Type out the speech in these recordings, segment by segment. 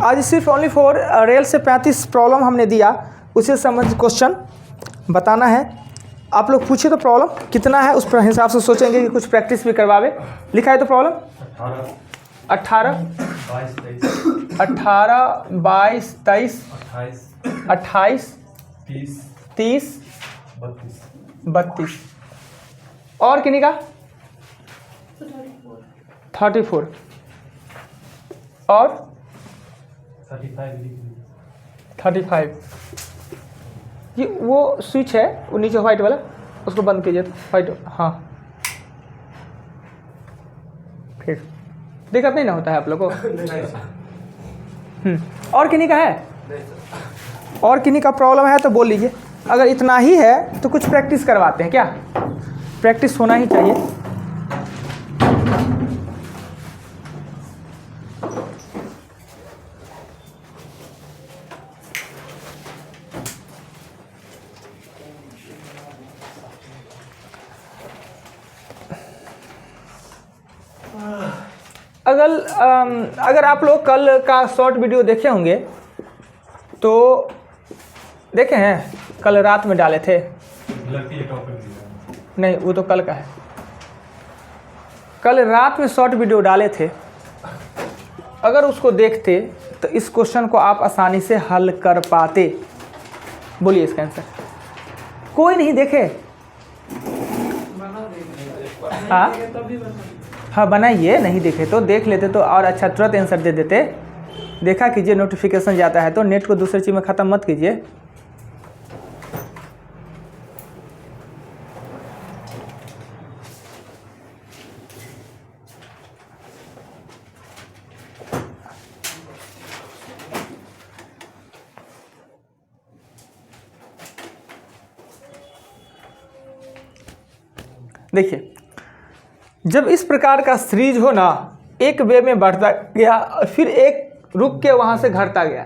आज सिर्फ only for rail से 35 प्रॉब्लम हमने दिया, उसे समझ क्वेश्चन बताना है। आप लोग पूछे तो प्रॉब्लम कितना है उस पर हिसाब से सोचेंगे कि कुछ प्रैक्टिस भी करवावे। लिखा है तो प्रॉब्लम 18 22 23 28 30 32 और किन्हीं का 34 और 35। ये वो स्विच है वो नीचे व्हाइट वाला, उसको बंद कीजिए तो व्हाइट। हाँ फिर दिक्कत नहीं ना होता है आप लोगों को। और किन्हीं का है, और किन्हीं का प्रॉब्लम है तो बोल लीजिए। अगर इतना ही है तो कुछ प्रैक्टिस करवाते हैं, क्या प्रैक्टिस होना ही चाहिए। अगर आप लोग कल का शॉर्ट वीडियो देखे होंगे तो देखे हैं, कल रात में डाले थे। नहीं वो तो कल का है, कल रात में शॉर्ट वीडियो डाले थे। अगर उसको देखते तो इस क्वेश्चन को आप आसानी से हल कर पाते। बोलिए इसका आंसर। कोई नहीं देखे? हाँ बनाइए, नहीं देखे तो देख लेते तो और अच्छा तुरंत आंसर दे देते। देखा कीजिए, नोटिफिकेशन जाता है तो नेट को दूसरी चीज़ में ख़त्म मत कीजिए। देखिए, जब इस प्रकार का सीरीज हो ना, एक वे में बढ़ता गया फिर एक रुक के वहाँ से घटता गया,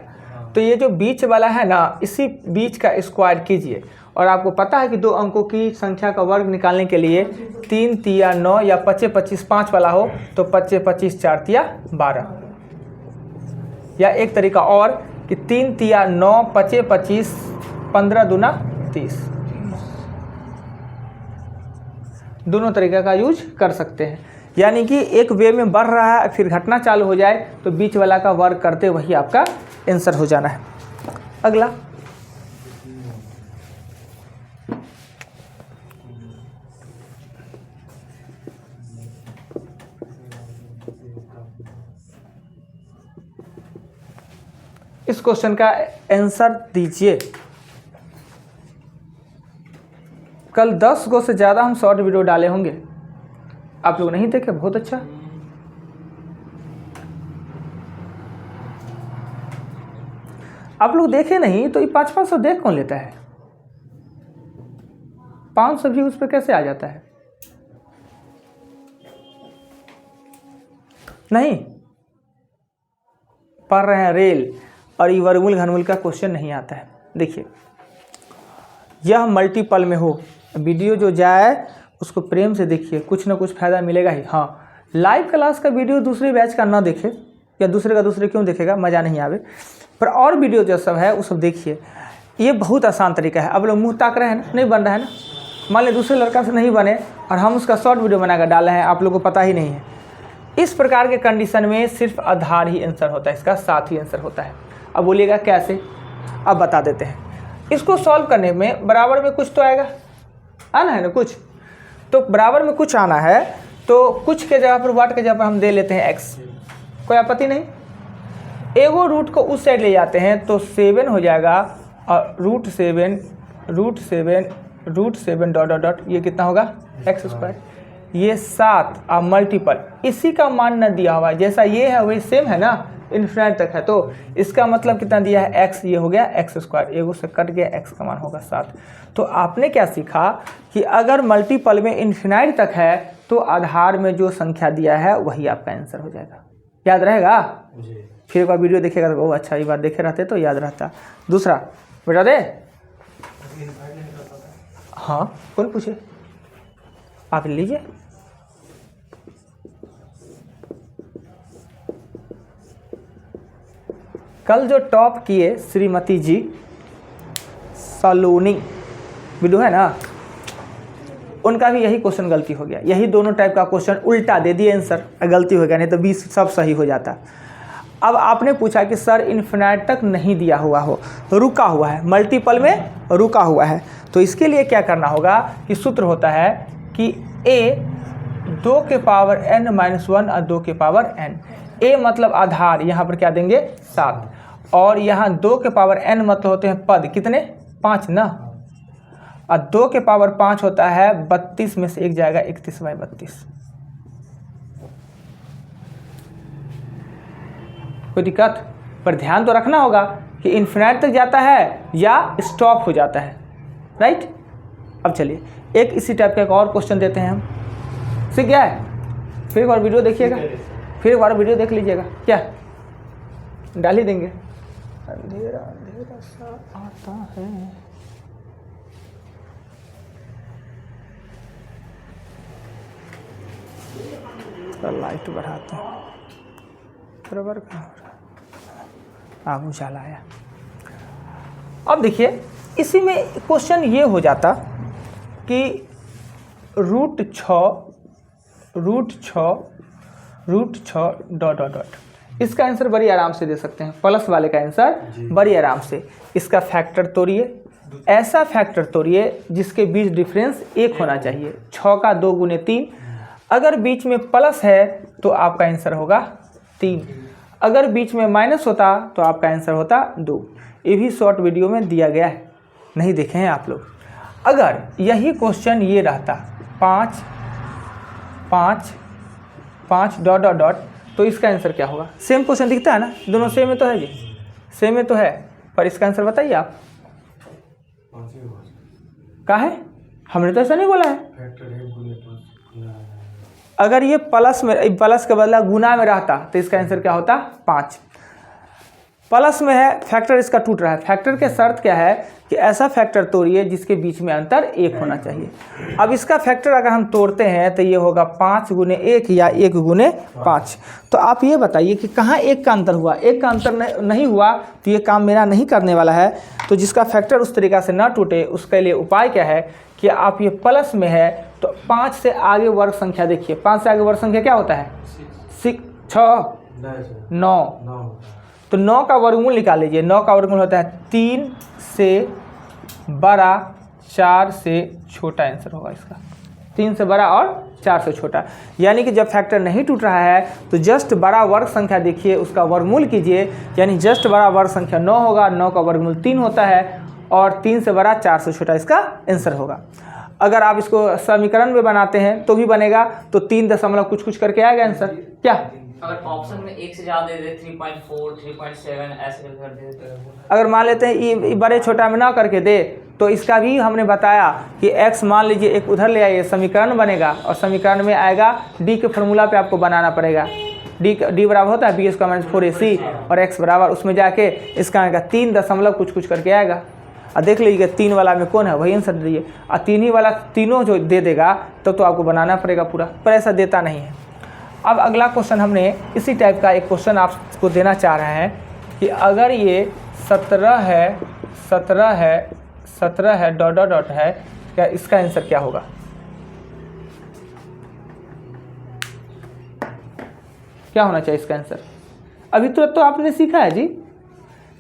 तो ये जो बीच वाला है ना, इसी बीच का स्क्वायर कीजिए। और आपको पता है कि दो अंकों की संख्या का वर्ग निकालने के लिए 3 तिया 9 या 25 25 5 वाला हो तो 25 25 4 तिया 12, या एक तरीका और कि 3 तिया 9 25 25 15 दूना 30। दोनों तरीके का यूज कर सकते हैं। यानी कि एक वे में बढ़ रहा है फिर घटना चालू हो जाए तो बीच वाला का वर्ग करते वही आपका आंसर हो जाना है। अगला इस क्वेश्चन का आंसर दीजिए। कल 10 गो से ज़्यादा हम शॉर्ट वीडियो डाले होंगे, आप लोग नहीं देखे, बहुत अच्छा। आप लोग देखे नहीं तो ये 500-500 देख कौन लेता है? 500 भी उस पर कैसे आ जाता है? नहीं पढ़ रहे हैं रेल और ये वर्गमूल घनमूल का क्वेश्चन नहीं आता है। देखिए, यह मल्टीपल में हो, वीडियो जो जाए उसको प्रेम से देखिए, कुछ ना कुछ फ़ायदा मिलेगा ही। हाँ, लाइव क्लास का वीडियो दूसरे बैच का ना देखे, या दूसरे का दूसरे क्यों देखेगा, मज़ा नहीं आवे। पर और वीडियो जो सब है वो सब देखिए। ये बहुत आसान तरीका है। अब लोग मुँह ताक रहे हैं ना, नहीं बन रहा है ना। मान ली दूसरे लड़का से नहीं बने और हम उसका शॉर्ट वीडियो बनाकर डाले हैं, आप लोग को पता ही नहीं है। इस प्रकार के कंडीशन में सिर्फ आधार ही आंसर होता है, इसका साथ ही आंसर होता है। अब बोलिएगा कैसे, अब बता देते हैं। इसको सॉल्व करने में बराबर में कुछ तो आएगा, आना है ना कुछ, तो बराबर में कुछ आना है तो कुछ के जगह पर वाट के जगह पर हम दे लेते हैं x, कोई आपत्ति नहीं। एगो रूट को उस साइड ले जाते हैं तो 7 हो जाएगा और √7 डॉट डॉट डॉट, ये कितना होगा x²। ये 7 और मल्टीपल इसी का मान न दिया हुआ है, जैसा ये है वही सेम है ना, इन्फिनिटी तक है, तो इसका मतलब कितना दिया है x, ये हो गया x², एगो से कट गया, x का मान होगा 7। तो आपने क्या सीखा कि अगर मल्टीपल में इन्फिनिटी तक है तो आधार में जो संख्या दिया है वही आपका आंसर हो जाएगा। याद रहेगा? फिर एक बार वीडियो देखेगा तो बहुत अच्छा, ये बात देखे रहते तो याद रहता। दूसरा बेटा दे, हाँ कौन पूछे, आप लीजिए। कल जो टॉप किए श्रीमती जी सलोनी वीडियो है ना, उनका भी यही क्वेश्चन गलती हो गया। यही दोनों टाइप का क्वेश्चन उल्टा दे दिए आंसर, गलती हो गया, नहीं तो 20 सब सही हो जाता। अब आपने पूछा कि सर इन्फिनाइट तक नहीं दिया हुआ हो, रुका हुआ है, मल्टीपल में रुका हुआ है, तो इसके लिए क्या करना होगा कि सूत्र होता है कि a 2 के पावर n - 1 और 2 के पावर n। a मतलब आधार, यहाँ पर क्या देंगे 7, और यहाँ 2 के पावर n मतलब होते हैं पद, कितने 5 ना, और 2 के पावर 5 होता है 32 में से एक जाएगा 31/32। कोई दिक्कत? पर ध्यान तो रखना होगा कि इन्फिनाइट तक जाता है या स्टॉप हो जाता है, राइट। अब चलिए एक इसी टाइप का एक और क्वेश्चन देते हैं हम। सीख गया है? फिर एक बार वीडियो देखिएगा, फिर एक बार वीडियो देख लीजिएगा, क्या डाल ही देंगे। अंधेरा अंधेरा सा आता है, लाइट बढ़ाते हैं, बराबर आप उजाला आया। अब देखिए इसी में क्वेश्चन ये हो जाता कि √6 इसका आंसर बड़ी आराम से दे सकते हैं, प्लस वाले का आंसर बड़ी आराम से। इसका फैक्टर तोड़िए, ऐसा फैक्टर तोड़िए जिसके बीच डिफरेंस 1 होना चाहिए। 6 का 2 गुने 3, अगर बीच में प्लस है तो आपका आंसर होगा 3, अगर बीच में माइनस होता तो आपका आंसर होता 2। ये भी शॉर्ट वीडियो में दिया गया है, नहीं देखे हैं आप लोग। अगर यही क्वेश्चन ये रहता 5 तो इसका आंसर क्या होगा? सेम क्वेश्चन दिखता है ना, दोनों सेम में तो है जी, सेम में तो है, पर इसका आंसर बताइए आप। क्या है? हमने तो ऐसा नहीं बोला है। अगर ये प्लस के बदला गुना में रहता तो इसका आंसर क्या होता 5। प्लस में है, फैक्टर इसका टूट रहा है। फैक्टर के शर्त क्या है कि ऐसा फैक्टर तोड़िए जिसके बीच में अंतर 1 होना चाहिए। अब इसका फैक्टर अगर हम तोड़ते हैं तो ये होगा 5 गुने 1 या 1 गुने 5। तो आप ये बताइए कि कहाँ 1 का अंतर हुआ? 1 का अंतर नहीं हुआ तो ये काम मेरा नहीं करने वाला है। तो जिसका फैक्टर उस तरीक़ा से ना टूटे उसके लिए उपाय क्या है कि आप ये प्लस में है तो 5 से आगे वर्ग संख्या देखिए। 5 से आगे वर्ग संख्या क्या होता है? 6 9। तो 9 का वर्गमूल निकाल लीजिए। 9 का वर्गमूल होता है 3 से बड़ा 4 से छोटा, आंसर होगा इसका 3 से बड़ा और 4 से छोटा। यानी कि जब फैक्टर नहीं टूट रहा है तो जस्ट बड़ा वर्ग संख्या देखिए, उसका वर्गमूल कीजिए, यानी जस्ट बड़ा वर्ग संख्या 9 होगा। 9 का वर्गमूल 3 होता है और 3 से बड़ा 4 से छोटा इसका आंसर होगा। अगर आप इसको समीकरण में बनाते हैं तो भी बनेगा, तो 3 दशमलव कुछ करके आएगा आंसर। क्या अगर ऑप्शन में 1 से ज़्यादा दे दे 3.4 3.7 ऐसे कर दे तो अगर मान लेते हैं ये बड़े छोटा में ना करके दे तो इसका भी हमने बताया कि x मान लीजिए एक उधर ले आइए, समीकरण बनेगा और समीकरण में आएगा d के फॉर्मूला पे आपको बनाना पड़ेगा। d बराबर होता है b² - 4ac और x बराबर उसमें जाके इसका आएगा 3 दशमलव कुछ करके आएगा। और देख लीजिएगा 3 वाला में कौन है वही आंसर दीजिए, और 3 ही वाला तीनों जो दे देगा तो आपको बनाना पड़ेगा पूरा, पर ऐसा देता नहीं है। अब अगला क्वेश्चन हमने इसी टाइप का एक क्वेश्चन आपको देना चाह रहे हैं कि अगर ये 17 है डॉट है, क्या इसका आंसर क्या होगा? क्या होना चाहिए इसका आंसर? अभी तो आपने सीखा है जी।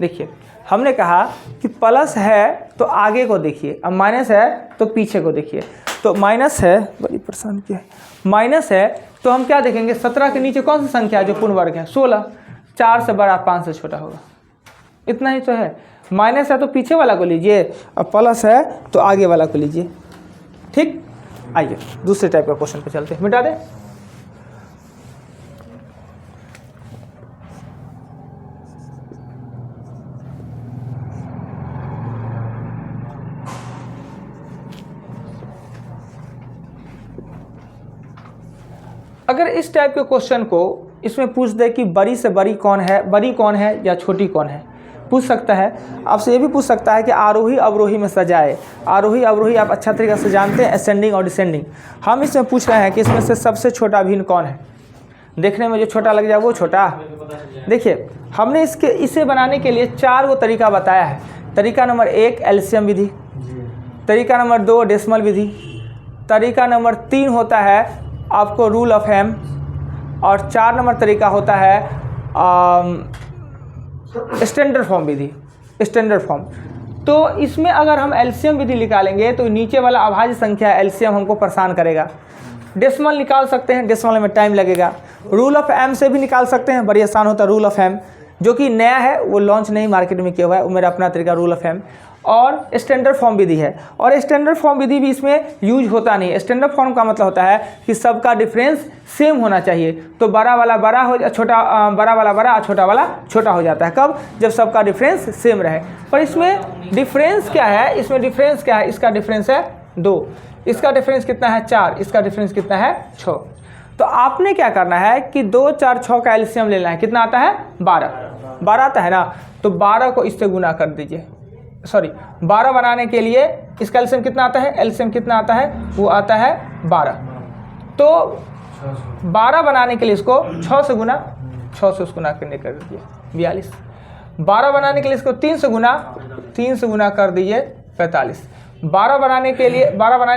देखिए हमने कहा कि प्लस है तो आगे को देखिए, अब माइनस है तो पीछे को देखिए। तो माइनस है, बड़ी परेशान किया है, माइनस है तो हम क्या देखेंगे? 17 के नीचे कौन सी संख्या है जो पूर्ण वर्ग है? 16। 4 से बड़ा 5 से छोटा होगा, इतना ही तो है। माइनस है तो पीछे वाला को लीजिए और प्लस है तो आगे वाला को लीजिए। ठीक, आइए दूसरे टाइप का क्वेश्चन पे चलते हैं। मिटा दें। अगर इस टाइप के क्वेश्चन को इसमें पूछ दे कि बड़ी से बड़ी कौन है या छोटी कौन है, पूछ सकता है। आपसे ये भी पूछ सकता है कि आरोही अवरोही में सजाए। आरोही अवरोही आप अच्छा तरीके से जानते हैं, असेंडिंग और डिसेंडिंग। हम इसमें पूछ रहे हैं कि इसमें से सबसे छोटा भिन्न कौन है? देखने में जो छोटा लग जाए वो छोटा। देखिए हमने इसे बनाने के लिए 4 गो तरीका बताया है। तरीका नंबर 1 एलसीएम विधि, तरीका नंबर 2 डेसिमल विधि, तरीका नंबर 3 होता है आपको रूल ऑफ एम, और 4 नंबर तरीका होता है स्टैंडर्ड फॉर्म विधि, स्टैंडर्ड फॉर्म। तो इसमें अगर हम एलसीएम विधि निकालेंगे तो नीचे वाला अभाज्य संख्या एलसीएम हमको परेशान करेगा। डेसिमल निकाल सकते हैं, डेसिमल में टाइम लगेगा। रूल ऑफ एम से भी निकाल सकते हैं, बड़ी आसान होता है रूल ऑफ एम, जो कि नया है, वो लॉन्च नहीं मार्केट में किया हुआ है, वो मेरा अपना तरीका रूल ऑफ एम। और स्टैंडर्ड फॉर्म विधि है, और स्टैंडर्ड फॉर्म विधि भी इसमें यूज होता नहीं है। स्टैंडर्ड फॉर्म का मतलब होता है कि सबका डिफरेंस सेम होना चाहिए, तो बड़ा वाला बड़ा हो, छोटा बड़ा वाला बड़ा, छोटा वाला छोटा हो जाता है। कब? जब सबका डिफरेंस सेम रहे। पर इसमें डिफरेंस क्या है, इसमें डिफरेंस क्या है, इसका डिफरेंस है 2, इसका डिफरेंस कितना है 4, इसका डिफरेंस कितना है 6। तो आपने क्या करना है कि 2 4 6 का एलसीएम लेना है। कितना आता है? 12 आता है ना, तो 12 को इससे गुना कर दीजिए। सॉरी, 12 बनाने के लिए इसका एलसीएम कितना आता है, एलसीएम कितना आता है, वो आता है 12। तो 12 बनाने के लिए इसको 6 से गुना, 6 से उसको गुना करने कर दीजिए 42। 12 बनाने के लिए इसको 3 से गुना कर दीजिए 45। 12 बनाने के लिए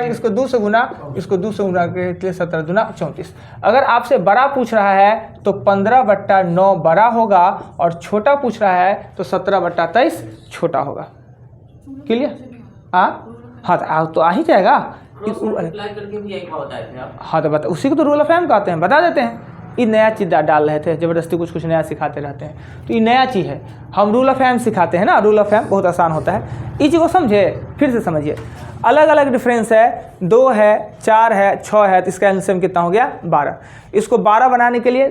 इसको 2 से गुना, इसको 2 से गुना के लिए 17 दूना 34। अगर आपसे बड़ा पूछ रहा है तो 15/9 बड़ा होगा, और छोटा पूछ रहा है तो 17/23 छोटा होगा। क्लियर? हाँ तो आ ही जाएगा। हाँ तो बता, उसी को तो रूल ऑफ एम कहते हैं, बता देते हैं। ये नया चीज़ डाल रहे थे, ज़बरदस्ती कुछ नया सिखाते रहते हैं, तो ये नया चीज़ है। हम रूल ऑफ एम सिखाते हैं ना, रूल ऑफ एम बहुत आसान होता है। इस चीज़ को समझे, फिर से समझिए। अलग अलग डिफरेंस है, 2 है, 4 है, 6 है, तो इसका एलसीएम कितना हो गया? 12। इसको 12 बनाने के लिए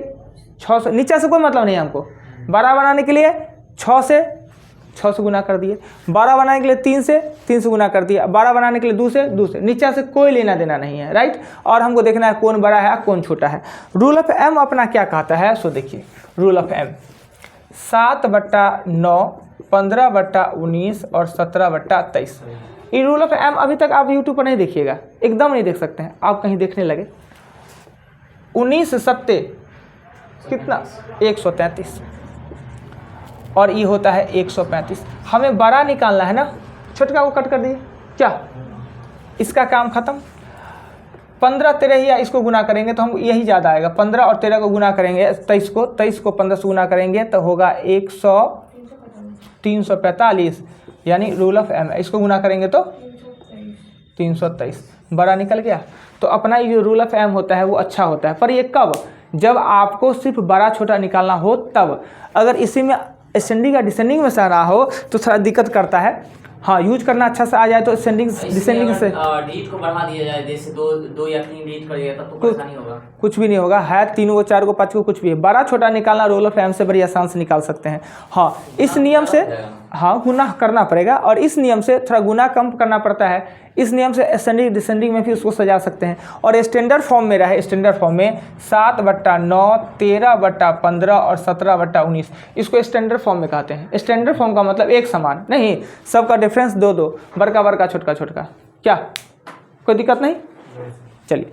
6 से, नीचे से कोई मतलब नहीं है हमको। 12 बनाने के लिए 6 से गुना कर दिए, 12 बनाने के लिए 3 से गुना कर दिया, 12 बनाने के लिए 2 से, नीचे से कोई लेना देना नहीं है, राइट। और हमको देखना है कौन बड़ा है कौन छोटा है। रूल ऑफ एम अपना क्या कहता है, सो देखिए रूल ऑफ एम 7/9, 15/19 और 17/23। ये रूल ऑफ एम अभी तक आप यूट्यूब पर नहीं देखिएगा, एकदम नहीं देख सकते हैं, आप कहीं देखने लगे। 19 7 कितना? 133, और ये होता है 135। हमें बड़ा निकालना है ना, छोटका को कट कर दिए, क्या इसका काम खत्म। 15 13 या इसको गुना करेंगे तो हम यही ज़्यादा आएगा। 15 और 13 को गुना करेंगे, 23 को 15 से गुना करेंगे तो होगा 345, यानी रूल ऑफ एम। इसको गुना करेंगे तो 323, बड़ा निकल गया। तो अपना ये जो रूल ऑफ एम होता है वो अच्छा होता है। पर ये कब? जब आपको सिर्फ बड़ा छोटा निकालना हो तब। अगर इसी में असेंडिंग या डिसेंडिंग में से आ रहा हो तो थोड़ा दिक्कत करता है। हाँ, यूज करना अच्छा से आ जाए तो असेंडिंग डिसेंडिंग से डिलीट को बढ़ा दिया जाए, जैसे 2 या 3 डिलीट कर दिया तब तो परेशानी होगा। कुछ भी नहीं होगा, है 3 को 4 को 5 को कुछ भी है। बड़ा छोटा निकालना रूल ऑफ एम से बड़ी आसान से निकाल सकते हैं। हाँ, इस नियम से हाँ गुना करना पड़ेगा, और इस नियम से थोड़ा गुना कम करना पड़ता है। इस नियम से असेंडिंग डिसेंडिंग में भी उसको सजा सकते हैं। और स्टैंडर्ड फॉर्म में रहे, स्टैंडर्ड फॉर्म में 7/9, 13/15 और 17/19, इसको स्टैंडर्ड फॉर्म में कहते हैं। स्टैंडर्ड फॉर्म का मतलब एक समान नहीं, सबका डिफरेंस 2 बड़का बड़का छोटका छोटका। क्या कोई दिक्कत नहीं? चलिए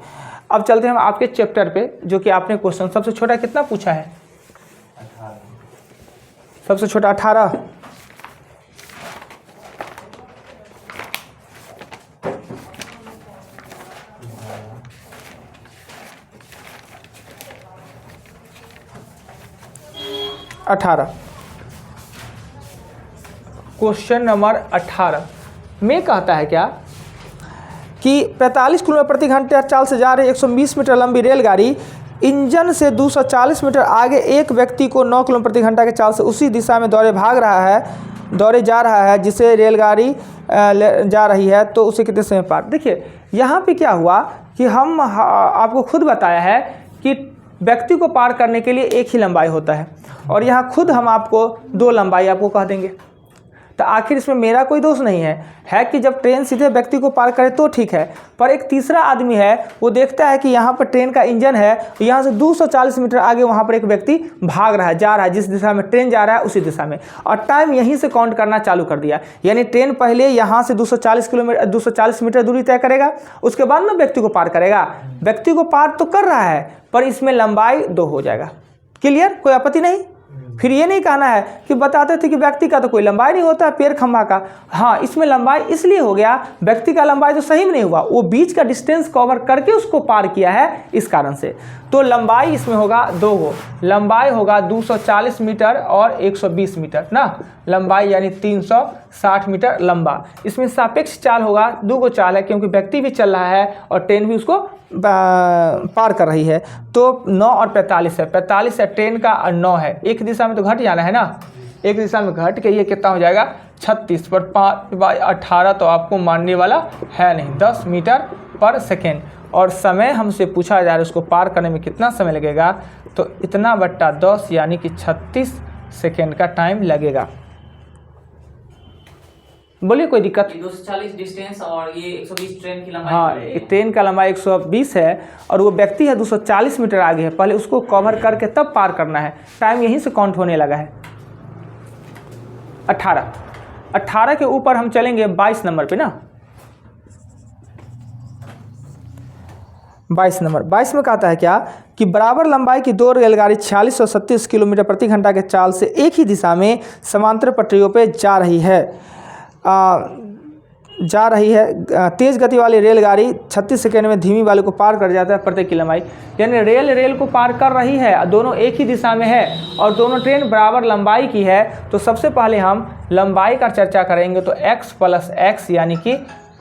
अब चलते हैं हम आपके चैप्टर पे, जो कि आपने क्वेश्चन सबसे छोटा कितना पूछा है? 18। सबसे छोटा 18। क्वेश्चन नंबर 18 में कहता है क्या कि 45 किलोमीटर प्रति घंटे चाल से जा रही 120 मीटर लंबी रेलगाड़ी इंजन से 240 मीटर आगे एक व्यक्ति को 9 किलोमीटर प्रति घंटा के चाल से उसी दिशा में दौड़े जा रहा है जिसे रेलगाड़ी जा रही है, तो उसे कितने समय पार। देखिए यहाँ पे क्या हुआ कि हम आपको खुद बताया है कि व्यक्ति को पार करने के लिए एक ही लंबाई होता है, और यहाँ खुद हम आपको 2 लंबाई आपको कह देंगे। तो तो आखिर इसमें मेरा कोई दोष नहीं है कि जब ट्रेन सीधे व्यक्ति को पार करे तो ठीक है, पर एक तीसरा आदमी है वो देखता है कि यहाँ पर ट्रेन का इंजन है, यहाँ से 240 मीटर आगे वहाँ पर एक व्यक्ति भाग रहा है, जा रहा है, जिस दिशा में ट्रेन जा रहा है उसी दिशा में, और टाइम यहीं से काउंट करना चालू कर दिया। यानी ट्रेन पहले यहाँ से 240 मीटर दूरी तय करेगा, उसके बाद ना व्यक्ति को पार करेगा। व्यक्ति को पार तो कर रहा है पर इसमें लंबाई 2 हो जाएगा। क्लियर, कोई आपत्ति नहीं। फिर ये नहीं कहना है कि बताते थे कि व्यक्ति का तो कोई लंबाई नहीं होता है, पैर खंभा का। हाँ, इसमें लंबाई इसलिए हो गया, व्यक्ति का लंबाई तो सही में नहीं हुआ, वो बीच का डिस्टेंस कवर करके उसको पार किया है, इस कारण से। तो लंबाई इसमें होगा 2 गो, लंबाई होगा 240 मीटर और 120 मीटर ना, लंबाई यानी 360 मीटर लंबा। इसमें सापेक्ष चाल होगा, 2 गो चाल है क्योंकि व्यक्ति भी चल रहा है और ट्रेन भी उसको पार कर रही है। तो 9 और 45 है, 45 है ट्रेन का और 9 है, एक दिशा में तो घट जाना है ना, एक दिशा में घट के ये कितना हो जाएगा 36 पर 5/18 तो आपको मानने वाला है नहीं, 10 मीटर पर सेकेंड। और समय हमसे पूछा जा रहा है उसको पार करने में कितना समय लगेगा, तो इतना बट्टा 10 यानी कि 36 सेकेंड का टाइम लगेगा। बोलिए कोई दिक्कत? 240 डिस्टेंस और ये 120 ट्रेन की लंबाई। हाँ, ट्रेन का लंबाई 120 है और वो व्यक्ति है 240 मीटर आगे है, पहले उसको कवर करके तब पार करना है, टाइम यहीं से काउंट होने लगा है। 18 के ऊपर हम चलेंगे 22 नंबर पे ना, 22 नंबर। 22 में कहता है क्या कि बराबर लंबाई की 2 रेलगाड़ी 46 और 37 किलोमीटर प्रति घंटा के चाल से एक ही दिशा में समांतर पटरियों पे जा रही है। तेज गति वाली रेलगाड़ी 36 सेकेंड में धीमी वाले को पार कर जाता है प्रत्येक की लंबाई। यानी रेल को पार कर रही है, दोनों एक ही दिशा में है और दोनों ट्रेन बराबर लंबाई की है। तो सबसे पहले हम लंबाई का चर्चा करेंगे, तो x + x यानी कि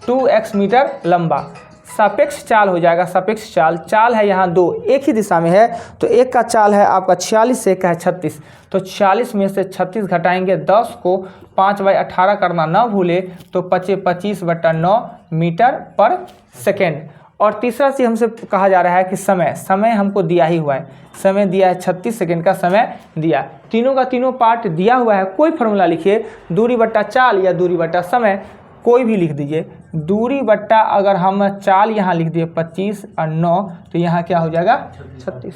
2x मीटर लंबा। सापेक्ष चाल हो जाएगा, सापेक्ष चाल है यहाँ 2, एक ही दिशा में है, तो एक का चाल है आपका 46 से एक का है 36, तो 46 में से 36 घटाएंगे, 10 को 5/18 करना ना भूले, तो 25/9 मीटर पर सेकेंड। और तीसरा चीज़ हमसे कहा जा रहा है कि समय हमको दिया ही हुआ है, समय दिया है 36 सेकेंड का समय दिया, तीनों का तीनों पार्ट दिया हुआ है। कोई फॉर्मूला लिखिए, दूरी बट्टा चाल या दूरी बट्टा समय, कोई भी लिख दीजिए। दूरी बट्टा अगर हम चाल यहाँ लिख दिए 25 और 9, तो यहाँ क्या हो जाएगा 36।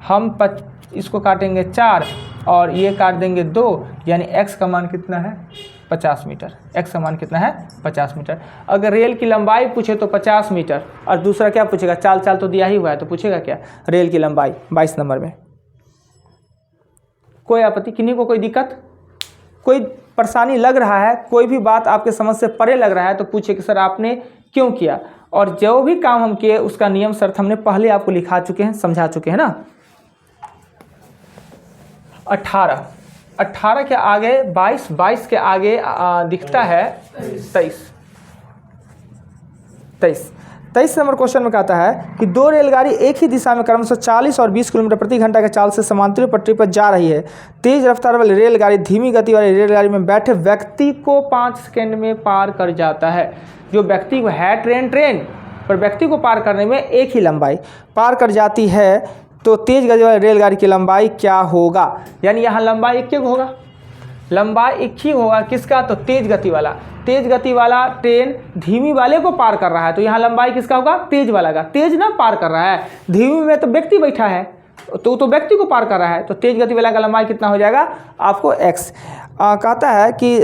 हम इसको काटेंगे 4 और ये काट देंगे 2, यानी x का मान कितना है 50 मीटर। x का मान कितना है 50 मीटर। अगर रेल की लंबाई पूछे तो 50 मीटर, और दूसरा क्या पूछेगा, चाल तो दिया ही हुआ है, तो पूछेगा क्या रेल की लंबाई 22 नंबर में। कोई आपत्ति, किन्हीं को कोई दिक्कत, कोई परेशानी लग रहा है, कोई भी बात आपके समझ से परे लग रहा है तो पूछिए कि सर आपने क्यों किया। और जो भी काम हम किए उसका नियम शर्त हमने पहले आपको लिखा चुके हैं, समझा चुके हैं ना। 18 के आगे 22 के आगे दिखता है 23 नंबर क्वेश्चन में कहता है कि 2 रेलगाड़ी एक ही दिशा में क्रमशः 40 और 20 किलोमीटर प्रति घंटा के चाल से समांतरी पटरी पर जा रही है। तेज रफ्तार वाली रेलगाड़ी धीमी गति वाली रेलगाड़ी में बैठे व्यक्ति को 5 सेकेंड में पार कर जाता है। जो व्यक्ति को है ट्रेन पर व्यक्ति को पार करने में एक ही लंबाई पार कर जाती है, तो तेज गति वाली रेलगाड़ी की लंबाई क्या होगा। यानी यहाँ लंबाई एक होगा, लंबाई एक ही होगा, किसका, तो तेज गति वाला ट्रेन धीमी वाले को पार कर रहा है, तो यहाँ लंबाई किसका होगा, तेज वाला का। तेज ना पार कर रहा है, धीमी में तो व्यक्ति बैठा है, तो व्यक्ति को पार कर रहा है, तो तेज गति वाला का लंबाई कितना हो जाएगा आपको x। कहता है कि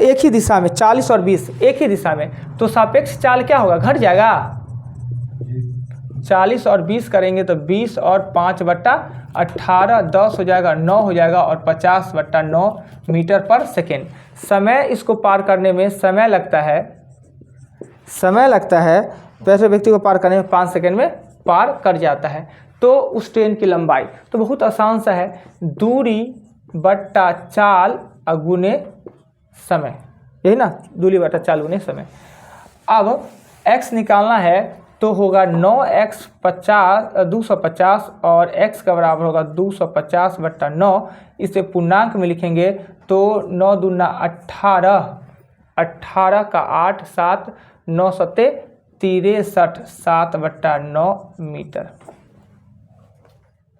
एक ही दिशा में 40 और 20 एक ही दिशा में, तो सापेक्ष चाल क्या होगा, घट जाएगा। 40 और 20 करेंगे तो 20 और 5/18 10 हो जाएगा, 9 हो जाएगा, और 50/9 मीटर पर सेकेंड। समय इसको पार करने में समय लगता है वैसे व्यक्ति को पार करने में 5 सेकेंड में पार कर जाता है। तो उस ट्रेन की लंबाई तो बहुत आसान सा है, दूरी बट्टा चाल गुने समय, यही ना, दूरी बट्टा चाल गुने समय। अब x निकालना है तो होगा 9x 250 और x का बराबर होगा 250/9। इसे पूर्णांक में लिखेंगे तो 9 दूना 18, 18 का 8 7 9 सत्ते 63 7/9 मीटर।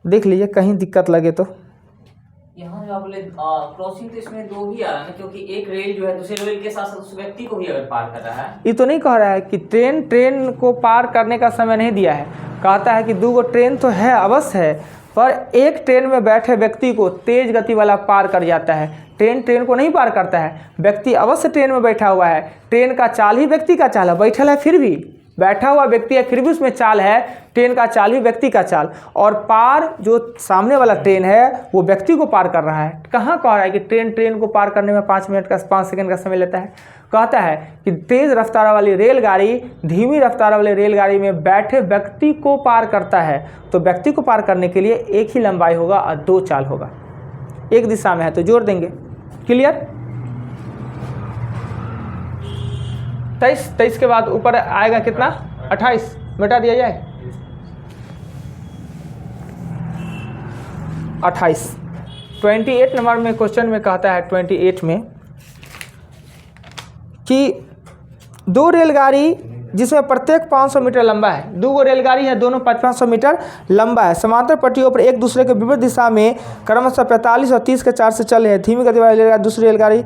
देख लीजिए कहीं दिक्कत लगे तो। यहाँ जो आप बोले क्रॉसिंग, तो इसमें दो भी आ रहा है ना, क्योंकि एक रेल जो है दूसरे रेल के साथ साथ उस व्यक्ति को भी अगर पार कर रहा है। ये तो नहीं कह रहा है कि ट्रेन को पार करने का समय नहीं दिया है, कहता है कि दो गो ट्रेन तो है, अवश्य है, पर एक ट्रेन में बैठे व्यक्ति को तेज गति वाला पार कर जाता है, ट्रेन को नहीं पार करता है। व्यक्ति अवश्य ट्रेन में बैठा हुआ है, ट्रेन का चाल ही व्यक्ति का चाल है, बैठल है फिर भी, बैठा हुआ व्यक्ति है फिर भी उसमें चाल है, ट्रेन का चाल ही व्यक्ति का चाल, और पार जो सामने वाला ट्रेन है वो व्यक्ति को पार कर रहा है। कहाँ कह रहा है कि ट्रेन को पार करने में 5 सेकंड का समय लेता है? कहता है कि तेज रफ्तार वाली रेलगाड़ी धीमी रफ्तार वाली रेलगाड़ी में बैठे व्यक्ति को पार करता है, तो व्यक्ति को पार करने के लिए एक ही लंबाई होगा और दो चाल होगा, एक दिशा में है तो जोड़ देंगे। क्लियर? 23 के बाद ऊपर आएगा कितना? 28, मिटा दिया जाए 28। 28 नंबर में क्वेश्चन में कहता है 28 में कि दो रेलगाड़ी जिसमें प्रत्येक 500 मीटर लंबा है, दो गो रेलगाड़ी है, दोनों 500 मीटर लंबा है, समांतर पट्टियों पर एक दूसरे के विपरीत दिशा में क्रमशः 45 और 30 के 4 से चल रहे हैं। धीमी गति वाली रेलगाड़ी दूसरी रेलगाड़ी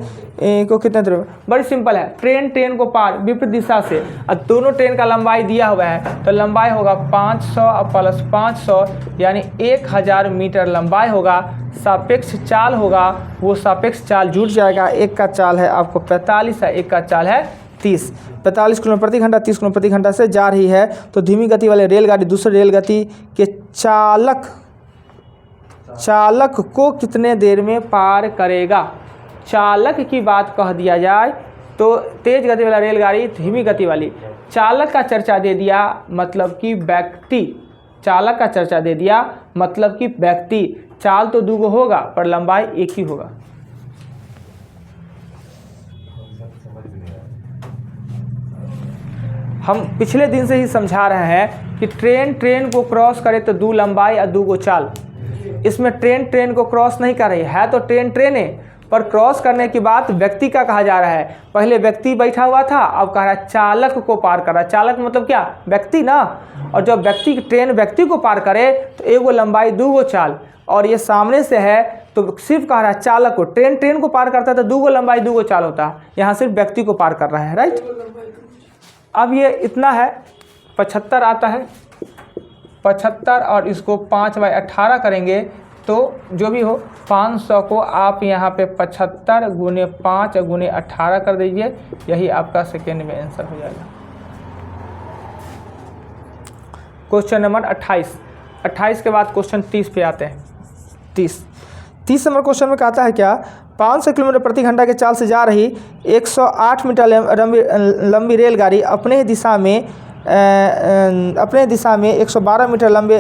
को कितने देर में? बड़ी सिंपल है, ट्रेन को पार विपरीत दिशा से, और दोनों ट्रेन का लंबाई दिया हुआ है, तो लंबाई होगा 500 प्लस 500 यानी 1000 मीटर लंबाई होगा। सापेक्ष चाल होगा, वो सापेक्ष चाल जुड़ जाएगा, एक का चाल है आपको 45 है, एक का चाल है 30। 45 किलोमीटर प्रति घंटा 30 किलोमीटर प्रति घंटा से जा रही है, तो धीमी गति वाली रेलगाड़ी दूसरे रेलगति के चालक को कितने देर में पार करेगा? चालक की बात कह दिया जाए तो तेज गति वाला रेलगाड़ी धीमी गति वाली, चालक का चर्चा दे दिया मतलब कि व्यक्ति, चालक का चर्चा दे दिया मतलब कि व्यक्ति। चाल तो दो होगा पर लंबाई एक ही होगा। हम पिछले दिन से ही समझा रहे हैं कि ट्रेन को क्रॉस करे तो दो लंबाई और दो गो चाल। इसमें ट्रेन को क्रॉस नहीं कर रही है, तो ट्रेन है, पर क्रॉस करने की बात व्यक्ति का कहा जा रहा है। पहले व्यक्ति बैठा हुआ था, अब कह रहा है चालक को पार कर रहा है। चालक मतलब क्या? व्यक्ति ना। और जब ट्रेन व्यक्ति को पार करे तो एक गो लंबाई दो गो चाल, और ये सामने से है तो सिर्फ कह रहा है चालक को। ट्रेन को पार करता है तो दो गो लंबाई दो गो चाल होता है, यहाँ सिर्फ व्यक्ति को पार कर रहा है। राइट, अब ये इतना है, 75 आता है, 75 और इसको 5/18 करेंगे तो जो भी हो 500 को आप यहाँ पे 75 गुने 5 गुने 18 कर दीजिए, यही आपका सेकेंड में आंसर हो जाएगा। क्वेश्चन नंबर 28 के बाद क्वेश्चन 30 पे आते हैं। 30 नंबर क्वेश्चन में कहता है क्या? 500 किलोमीटर प्रति घंटा के चाल से जा रही 108 मीटर लंबी रेलगाड़ी अपने दिशा में 112 मीटर लंबे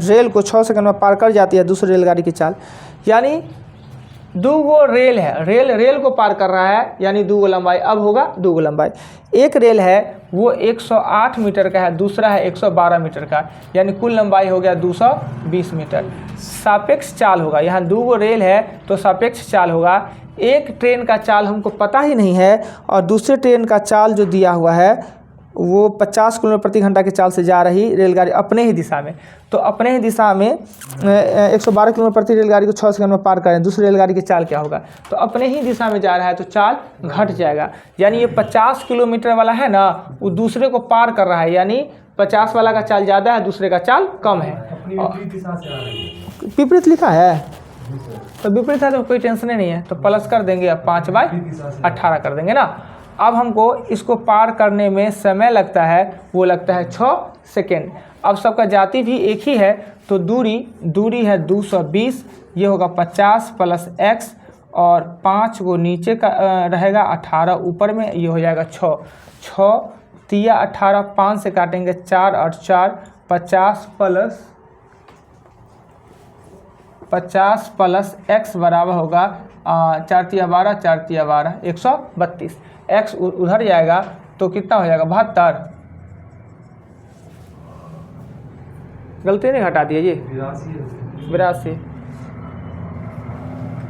रेल को 6 सेकंड में पार कर जाती है दूसरी रेलगाड़ी की चाल। यानी दो गो रेल है, रेल को पार कर रहा है, यानी दो गो लंबाई, अब होगा दो गो लंबाई। एक रेल है वो 108 मीटर का है, दूसरा है 112 मीटर का, यानी कुल लंबाई हो गया 220 मीटर। सापेक्ष चाल होगा, यहाँ दो गो रेल है तो सापेक्ष चाल होगा। एक ट्रेन का चाल हमको पता ही नहीं है, और दूसरे ट्रेन का चाल जो दिया हुआ है वो 50 किलोमीटर प्रति घंटा की चाल से जा रही रेलगाड़ी अपने ही दिशा में, तो अपने ही दिशा में 112 किलोमीटर प्रति रेलगाड़ी को 6 सेकंड में पार करें, दूसरी रेलगाड़ी की चाल क्या होगा? तो अपने ही दिशा में जा रहा है तो चाल घट जाएगा, यानी ये 50 किलोमीटर वाला है ना, वो दूसरे को पार कर रहा है, यानी 50 वाला का चाल ज़्यादा है, दूसरे का चाल कम है। विपरीत लिखा है तो विपरीत है तो कोई टेंशन नहीं है, तो प्लस कर देंगे, अब 5/18 कर देंगे ना। अब हमको इसको पार करने में समय लगता है, वो लगता है 6 सेकेंड। अब सबका जाति भी एक ही है, तो दूरी है 220, ये होगा 50 प्लस x, और 5 को नीचे का रहेगा, 18 ऊपर में, ये हो जाएगा 6 तिया 18, 5 से काटेंगे 4 और 4, 50 प्लस x बराबर होगा 4 तिया 12, 4 तिया 12, 132। x उधर जाएगा तो कितना हो जाएगा? 72। गलती नहीं हटा दिया, ये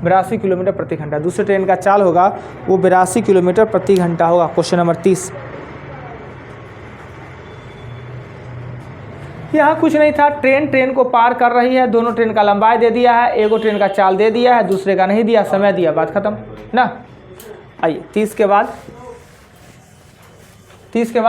82 किलोमीटर प्रति घंटा दूसरे ट्रेन का चाल होगा, वो 82 किलोमीटर प्रति घंटा होगा। Question number 30। यहाँ कुछ नहीं था, ट्रेन को पार कर रही है, दोनों ट्रेन का लंबाई दे दिया है, एगो ट्रेन का चाल दे दिया है, दूसरे का नहीं दिया, समय दिया, बात खत्म ना। आइए 30 के बाद 32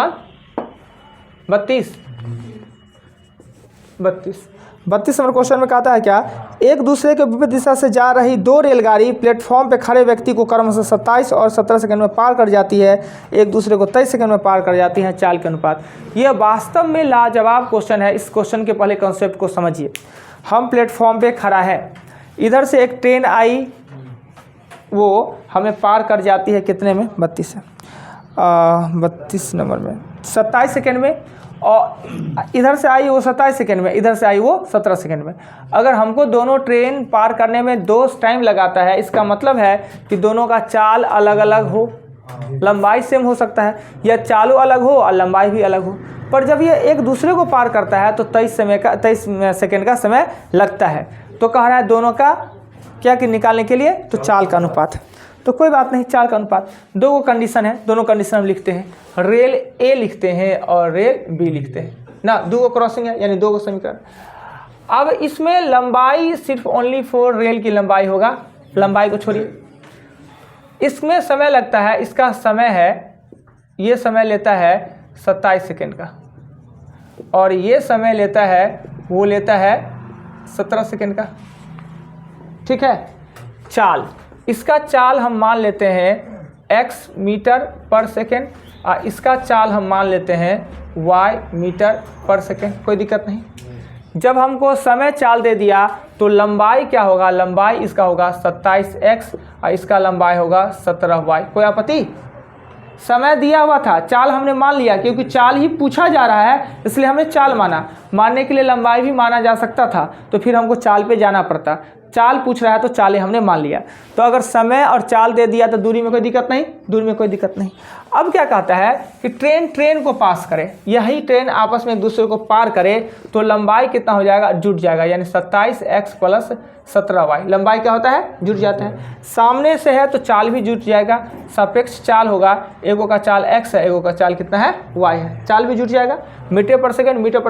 नंबर क्वेश्चन में कहता है क्या, एक दूसरे के विपरीत दिशा से जा रही दो रेलगाड़ी प्लेटफॉर्म पे खड़े व्यक्ति को क्रमशः 27 और 17 सेकंड में पार कर जाती है, एक दूसरे को 23 सेकंड में पार कर जाती हैं चाल के अनुपात। यह वास्तव में लाजवाब क्वेश्चन है। इस क्वेश्चन के पहले कॉन्सेप्ट को समझिए। हम प्लेटफॉर्म पे खड़ा है, इधर से एक ट्रेन आई, वो हमें पार कर जाती है कितने में, 32 नंबर में 27 सेकेंड में, और इधर से आई वो 27 सेकेंड में, इधर से आई वो 17 सेकेंड में। अगर हमको दोनों ट्रेन पार करने में 2 टाइम लगाता है, इसका मतलब है कि दोनों का चाल अलग अलग हो, लंबाई सेम हो सकता है, या चालों अलग हो और लंबाई भी अलग हो। पर जब ये एक दूसरे को पार करता है तो 23 सेकेंड का समय लगता है। तो कह रहा है दोनों का क्या कि निकालने के लिए, तो चाल का अनुपात। तो कोई बात नहीं, चाल का अनुपात। दो कंडीशन है, दोनों कंडीशन हम लिखते हैं, रेल ए लिखते हैं और रेल बी लिखते हैं ना। 2 क्रॉसिंग है यानी 2 समीकरण। अब इसमें लंबाई सिर्फ ओनली फॉर रेल की लंबाई होगा, लंबाई को छोड़िए। इसमें समय लगता है, इसका समय है, ये समय लेता है 27 सेकेंड का, और ये समय लेता है, वो लेता है 17 सेकेंड का। ठीक है। चाल, इसका चाल हम मान लेते हैं x मीटर पर सेकेंड, और इसका चाल हम मान लेते हैं y मीटर पर सेकेंड। कोई दिक्कत नहीं। जब हमको समय चाल दे दिया तो लंबाई क्या होगा, लंबाई इसका होगा 27x और इसका लंबाई होगा 17y। कोई आपत्ति? समय दिया हुआ था, चाल हमने मान लिया, क्योंकि चाल ही पूछा जा रहा है इसलिए हमने चाल माना। मानने के लिए लंबाई भी माना जा सकता था, तो फिर हमको चाल पे जाना पड़ता। चाल पूछ रहा है तो चालें हमने मान लिया। तो अगर समय और चाल दे दिया तो दूरी में कोई दिक्कत नहीं, दूरी में कोई दिक्कत नहीं। अब क्या कहता है कि ट्रेन को पास करे, यही ट्रेन आपस में एक दूसरे को पार करे तो लंबाई कितना हो जाएगा, जुट जाएगा, यानी 27x प्लस 17y। लंबाई क्या होता है, जुट जाता है। सामने से है तो चाल भी जुट जाएगा, सापेक्ष चाल होगा, एगो का चाल x है, एगो का चाल कितना है, y है, चाल भी जुट जाएगा। मीटर पर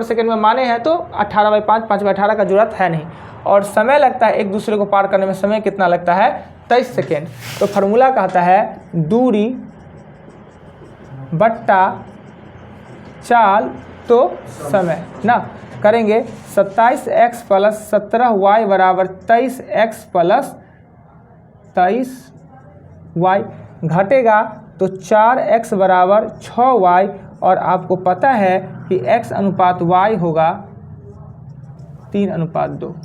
सेकेंड में माने हैं तो 18/5, 5/18 का जरूरत है नहीं। और समय लगता है एक दूसरे को पार करने में, समय कितना लगता है, 23 सेकेंड। तो फार्मूला कहता है दूरी बट्टा चाल तो समय ना। करेंगे 27x प्लस 17y बराबर 23x प्लस 23y, घटेगा तो 4x बराबर 6y, और आपको पता है कि x अनुपात y होगा 3:2।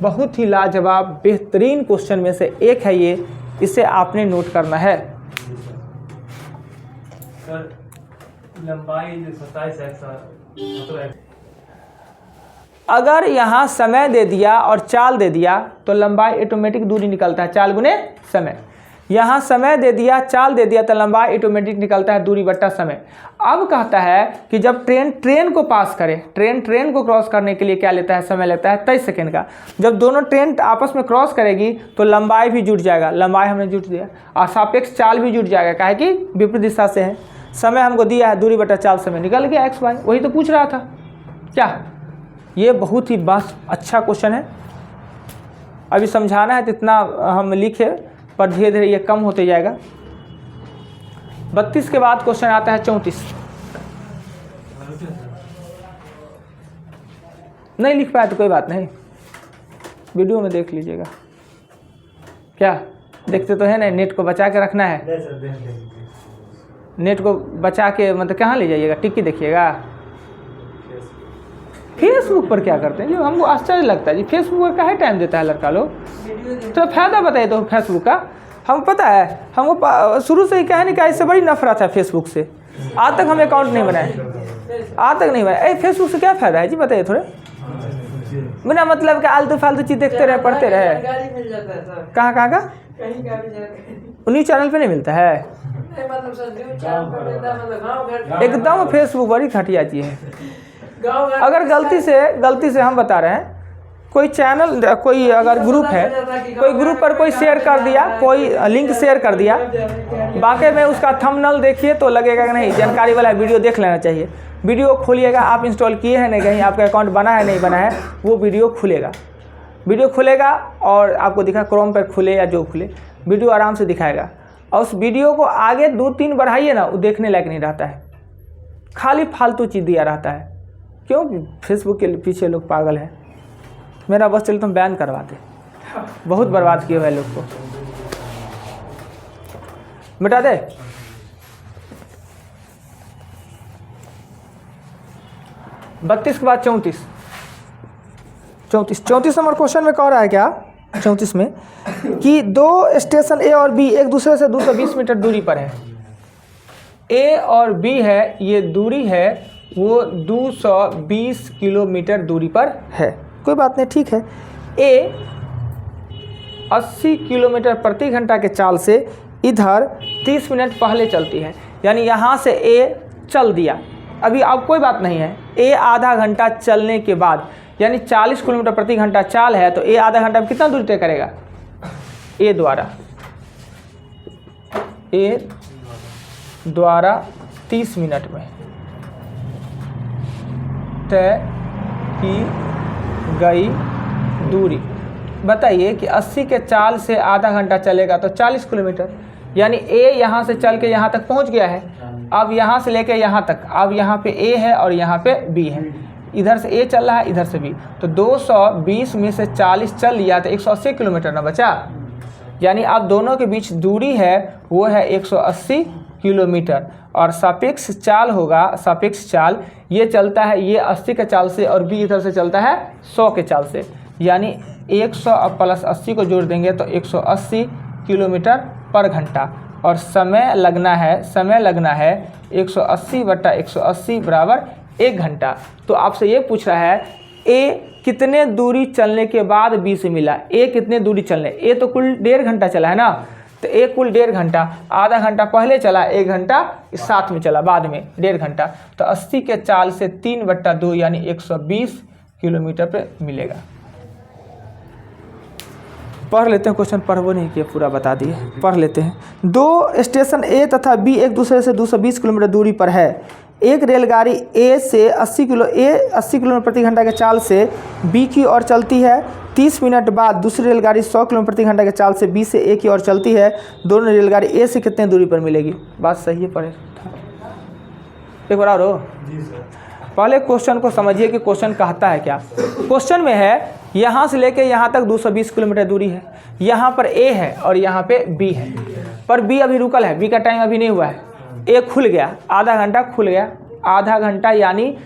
बहुत ही लाजवाब बेहतरीन क्वेश्चन में से एक है ये, इसे आपने नोट करना है। सर लंबाई 27x और अगर यहाँ समय दे दिया और चाल दे दिया तो लंबाई ऑटोमेटिक दूरी निकलता है, चाल गुने समय। यहाँ समय दे दिया, चाल दे दिया तो लंबाई ऑटोमेटिक निकलता है दूरी बट्टा समय। अब कहता है कि जब ट्रेन को पास करे, ट्रेन को क्रॉस करने के लिए क्या लेता है, समय लेता है 23 सेकेंड का। जब दोनों ट्रेन आपस में क्रॉस करेगी तो लंबाई भी जुट जाएगा, लंबाई हमने जुट दिया, और सापेक्ष चाल भी जुट जाएगा, काहे कि विपरीत दिशा से है। समय हमको दिया है, दूरी बट्टा चाल समय, निकल गया x y। वही तो पूछ रहा था क्या। ये बहुत ही बस अच्छा क्वेश्चन है। अभी समझाना है तो इतना हम लिखे, पर धीरे धीरे ये कम होते जाएगा। 32 के बाद क्वेश्चन आता है 34। नहीं लिख पाया तो कोई बात नहीं, वीडियो में देख लीजिएगा। क्या देखते तो है ना, नेट को बचा के रखना है। नेट को बचा के मतलब कहाँ ले जाइएगा, टिक्की देखिएगा। फेसबुक पर क्या करते हैं जो हमको आश्चर्य लगता है जी, फेसबुक पर काहे टाइम देता है लड़का लोग। तो फायदा बताइए तो फेसबुक का। हम पता है हमको शुरू से ही कहे नहीं, इससे बड़ी नफरत है फेसबुक से। आज तक हम अकाउंट नहीं बनाए, आज तक नहीं बनाए। फेसबुक से क्या फ़ायदा है जी, बताइए थोड़े। बिना मतलब के आलतू फालतू चीज़ देखते रहे, पढ़ते रहे। कहाँ कहाँ का उन्हीं चैनल पे नहीं मिलता है। एकदम फेसबुक बड़ी घटिया चीज़ है। अगर गलती से हम बता रहे हैं, कोई चैनल, कोई अगर ग्रुप है, कोई ग्रुप पर कोई शेयर कर दिया, कोई लिंक शेयर कर दिया, वाकई में उसका थंबनेल देखिए तो लगेगा कि नहीं जानकारी वाला वीडियो देख लेना चाहिए। वीडियो खोलिएगा, आप इंस्टॉल किए हैं नहीं, कहीं आपका अकाउंट बना है नहीं बना है, वो वीडियो खुलेगा। वीडियो खुलेगा और आपको दिखा क्रोम पर खुले या जो खुले, वीडियो आराम से दिखाएगा। और उस वीडियो को आगे 2-3 बढ़ाइए ना, वो देखने लायक नहीं रहता है, खाली फालतू चीज़ दिया रहता है। क्यों? फेसबुक के पीछे लोग पागल हैं। मेरा बस चले तुम बैन करवाते, बहुत बर्बाद किए हुए लोग को। मिटा दे। बत्तीस के बाद 34 नंबर क्वेश्चन में कह रहा है क्या, 34 में कि 2 स्टेशन ए और बी एक दूसरे से 220 मीटर दूरी पर है। ए और बी है, ये दूरी है वो 220 किलोमीटर दूरी पर है। कोई बात नहीं, ठीक है। ए 80 किलोमीटर प्रति घंटा के चाल से इधर 30 मिनट पहले चलती है, यानी यहाँ से ए चल दिया, अभी अब कोई बात नहीं है। ए आधा घंटा चलने के बाद, यानी 40 किलोमीटर प्रति घंटा चाल है, तो ए आधा घंटा में कितना दूरी तय करेगा? ए द्वारा 30 मिनट में तय की गई दूरी। बताइए कि 80 के चाल से आधा घंटा चलेगा तो 40 किलोमीटर, यानी ए यहाँ से चल के यहाँ तक पहुँच गया है। अब यहाँ से लेके यहाँ तक, अब यहाँ पे ए है और यहाँ पे बी है, इधर से ए चल रहा है, इधर से बी, तो 220 में से 40 चल लिया तो 180 किलोमीटर ना बचा। यानी अब दोनों के बीच दूरी है वो है 180 किलोमीटर। और सापेक्ष चाल होगा, सापेक्ष चाल ये चलता है, ये 80 के चाल से और बी इधर से चलता है 100 के चाल से, यानी 100 और प्लस 80 को जोड़ देंगे तो 180 किलोमीटर पर घंटा। और समय लगना है 180 बटा 180 बराबर 1 घंटा। तो आपसे ये पूछ रहा है ए कितने दूरी चलने के बाद बी से मिला, ए कितने दूरी चलने, ए तो कुल 1.5 घंटा चला है ना, तो ए कुल 1.5 घंटा, आधा घंटा पहले चला, 1 घंटा साथ में चला बाद में 1.5 घंटा, तो 80 के चाल से 3/2 यानी 120 किलोमीटर पे मिलेगा। पढ़ लेते हैं क्वेश्चन, पढ़ नहीं किया पूरा बता दिए, पढ़ लेते हैं। 2 स्टेशन ए तथा बी एक दूसरे से 220 किलोमीटर दूरी पर है। एक रेलगाड़ी ए से 80 किलोमीटर प्रति घंटा के चाल से बी की ओर चलती है। 30 मिनट बाद दूसरी रेलगाड़ी 100 किलोमीटर प्रति घंटा के चाल से बी से ए की ओर चलती है। दोनों रेलगाड़ी ए से कितने दूरी पर मिलेगी? बात सही है, पढ़े एक बार और हो। जी सर। पहले क्वेश्चन को समझिए कि क्वेश्चन कहता है क्या। क्वेश्चन में है यहाँ से लेके यहाँ तक 220 किलोमीटर दूरी है, यहाँ पर ए है और यहाँ पे बी है, पर बी अभी रुकल है, बी का टाइम अभी नहीं हुआ है। ए खुल गया, आधा घंटा खुल गया, आधा घंटा यानी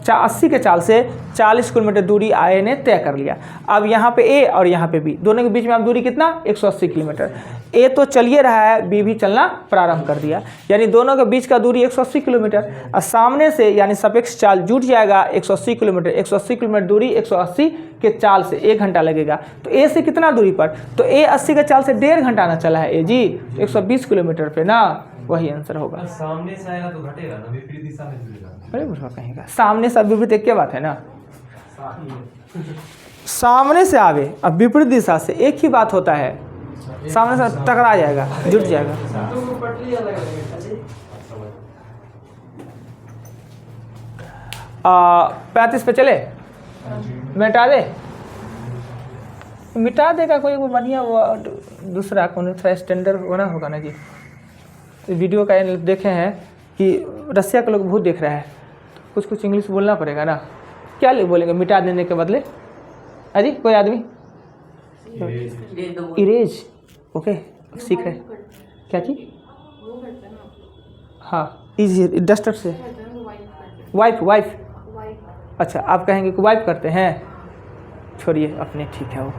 80 के चाल से 40 किलोमीटर दूरी ए ने तय कर लिया। अब यहाँ पे ए और यहाँ पे बी, दोनों के बीच में अब दूरी कितना? 180 किलोमीटर। ए तो चलिए रहा है, बी भी चलना प्रारंभ कर दिया, यानी दोनों के बीच का दूरी 180 किलोमीटर। और सामने से यानी सापेक्ष चाल जुट जाएगा 180 किलोमीटर, 180 किलोमीटर दूरी 180 के चाल से 1 घंटा लगेगा। तो ए से कितना दूरी पर? तो ए 80 के चाल से 1.5 घंटा ना चला है ए जी, 120 किलोमीटर पे ना, वही आंसर होगा। सामने से आएगा तो घटेगा ना, विपरीत दिशा में जुड़ेगा। अरे बुढ़वा कहेगा, सामने से विपरीत एक क्या बात है ना, सामने से आवे अब विपरीत दिशा से एक ही बात होता है, सामने से टकरा जाएगा, जुट जाएगा। 35 पे चले, मिटा दे, मिटा देगा कोई वो बढ़िया वर्ड दूसरा, कौन सा स्टैंडर्ड बना होगा ना जी। वीडियो का देखे हैं कि रसिया के लोग बहुत देख रहे हैं, कुछ कुछ इंग्लिश बोलना पड़ेगा ना। क्या बोलेंगे मिटा देने के बदले? अजी कोई आदमी इरेज, ओके सीख रहे क्या चीज? हाँ इज डस्टर से वाइप। अच्छा आप कहेंगे कि वाइप करते हैं, छोड़िए अपने, ठीक है वो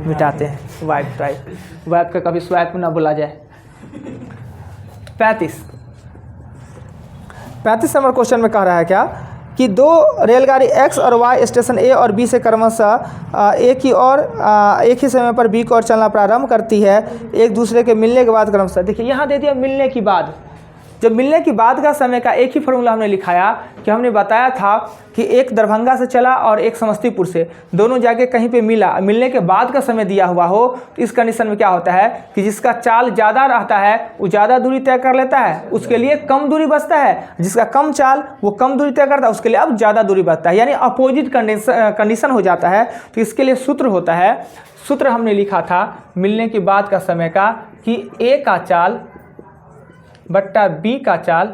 मिटाते हैं। वाइप का कभी स्वाइप ना बोला जाए। 35 नंबर क्वेश्चन में कह रहा है क्या कि 2 रेलगाड़ी एक्स और वाई स्टेशन ए और बी से क्रमशः ए की ओर एक ही समय पर बी की ओर चलना प्रारंभ करती है। एक दूसरे के मिलने के बाद क्रमशः, देखिए यहाँ दे दिया मिलने की बाद, जब मिलने के बाद का समय का एक ही फॉर्मूला हमने लिखाया कि हमने बताया था कि एक दरभंगा से चला और एक समस्तीपुर से, दोनों जाके कहीं पे मिला, मिलने के बाद का समय दिया हुआ हो, तो इस कंडीशन में क्या होता है कि जिसका चाल ज़्यादा रहता है वो ज़्यादा दूरी तय कर लेता है, उसके लिए कम दूरी बचता है, जिसका कम चाल वो कम दूरी तय करता है, उसके लिए अब ज़्यादा दूरी बचता है, यानी अपोजिट कंडीशन हो जाता है। तो इसके लिए सूत्र होता है, सूत्र हमने लिखा था मिलने के बाद का समय का कि ए का चाल बट्टा बी का चाल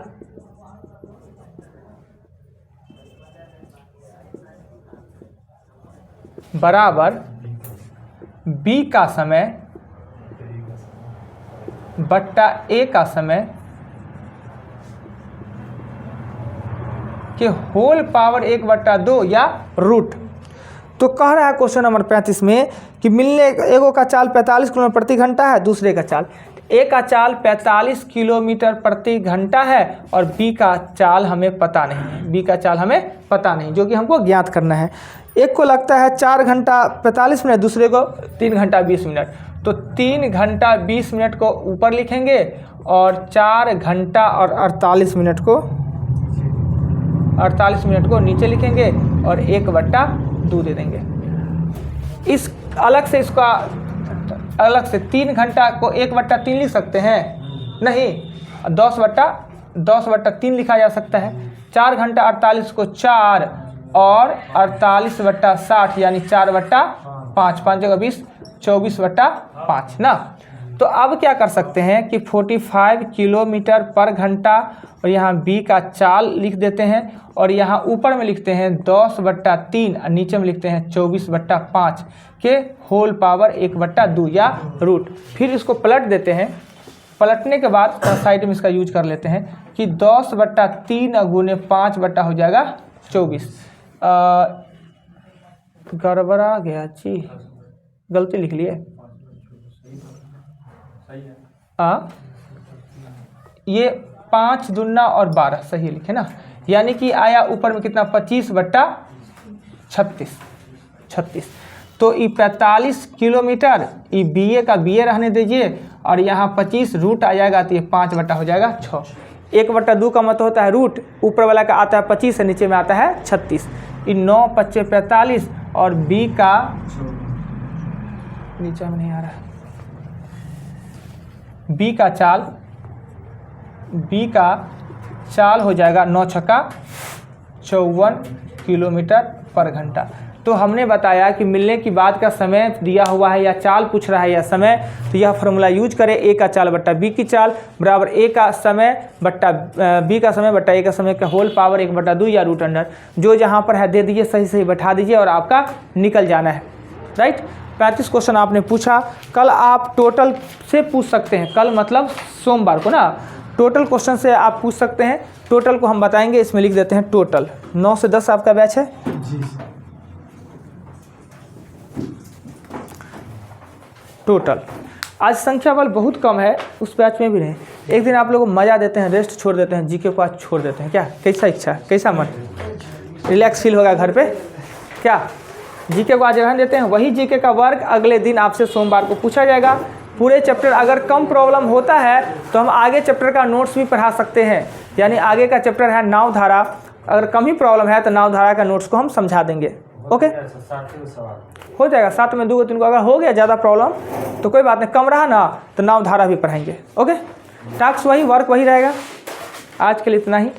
बराबर बी का समय बट्टा ए का समय के होल पावर 1/2 या रूट। तो कह रहा है क्वेश्चन नंबर 35 में कि मिलने एगो का चाल 45 किलोमीटर प्रति घंटा है, दूसरे का चाल, ए का चाल 45 किलोमीटर प्रति घंटा है और बी का चाल हमें पता नहीं है, बी का चाल हमें पता नहीं, जो कि हमको ज्ञात करना है। एक को लगता है 4 घंटा 45 मिनट, दूसरे को 3 घंटा 20 मिनट। तो 3 घंटा 20 मिनट को ऊपर लिखेंगे और 4 घंटा और 48 मिनट को नीचे लिखेंगे और 1/2 दे देंगे। इस अलग से इसका अलग से 3 घंटा को 1/3 लिख सकते हैं, नहीं 10/3 लिखा जा सकता है। 4 घंटा 48 को 4 और 48/60 यानी 4/5, 5 जगह 20, 24/5 ना। तो अब क्या कर सकते हैं कि 45 किलोमीटर पर घंटा और यहाँ बी का चाल लिख देते हैं और यहाँ ऊपर में लिखते हैं 10/3 और नीचे में लिखते हैं 24/5 के होल पावर 1/2 या रूट। फिर इसको पलट देते हैं, पलटने के बाद साइड में इसका यूज कर लेते हैं कि 10/3 गुने 5 बट्टा हो जाएगा 24। गड़बड़ा गया जी, गलती लिख लिए। ये 5 दूना और 12 सही लिखे ना, यानी कि आया ऊपर में कितना 25/36। तो ये 45 किलोमीटर, ये बीए का बीए रहने दीजिए और यहाँ 25 रूट आ जाएगा, तो ये 5 हो जाएगा 6। 1/2 का मतलब होता है रूट, ऊपर वाला का आता है 25 और नीचे में आता है 36। ये 9 × 5 = 45 और बी का नीचे में नहीं आ रहा है, बी का चाल हो जाएगा 9 × 6 = 54 किलोमीटर पर घंटा। तो हमने बताया कि मिलने के बाद का समय दिया हुआ है या चाल पूछ रहा है या समय, तो यह फार्मूला यूज करें, ए का चाल बट्टा बी की चाल बराबर ए का समय बट्टा बी का समय बट्टा ए का समय का होल पावर 1/2 या रूट अंडर। जो जहाँ पर है दे दीजिए, सही सही बैठा दीजिए और आपका निकल जाना है। राइट, 35 क्वेश्चन आपने पूछा। कल आप टोटल से पूछ सकते हैं, कल मतलब सोमवार को ना, टोटल क्वेश्चन से आप पूछ सकते हैं। टोटल को हम बताएंगे, इसमें लिख देते हैं टोटल। 9 से 10 आपका बैच है जी। टोटल आज संख्या बल बहुत कम है, उस बैच में भी नहीं। एक दिन आप लोगों को मज़ा देते हैं, रेस्ट छोड़ देते हैं, जीके को आज छोड़ देते हैं। क्या कैसा इच्छा, कैसा मन, रिलैक्स फील होगा घर पे? क्या जीके को आज रहने देते हैं, वही जीके का वर्क अगले दिन आपसे सोमवार को पूछा जाएगा। पूरे चैप्टर अगर कम प्रॉब्लम होता है तो हम आगे चैप्टर का नोट्स भी पढ़ा सकते हैं, यानी आगे का चैप्टर है नाव धारा, अगर कम ही प्रॉब्लम है तो नाव धारा का नोट्स को हम समझा देंगे। ओके, हो जाएगा 7 में 2 3 को। अगर हो गया ज़्यादा प्रॉब्लम तो कोई बात नहीं, कम रहा ना तो नाव धारा भी पढ़ाएंगे। ओके, टास्क वही, वर्क वही रहेगा। आज के लिए इतना ही।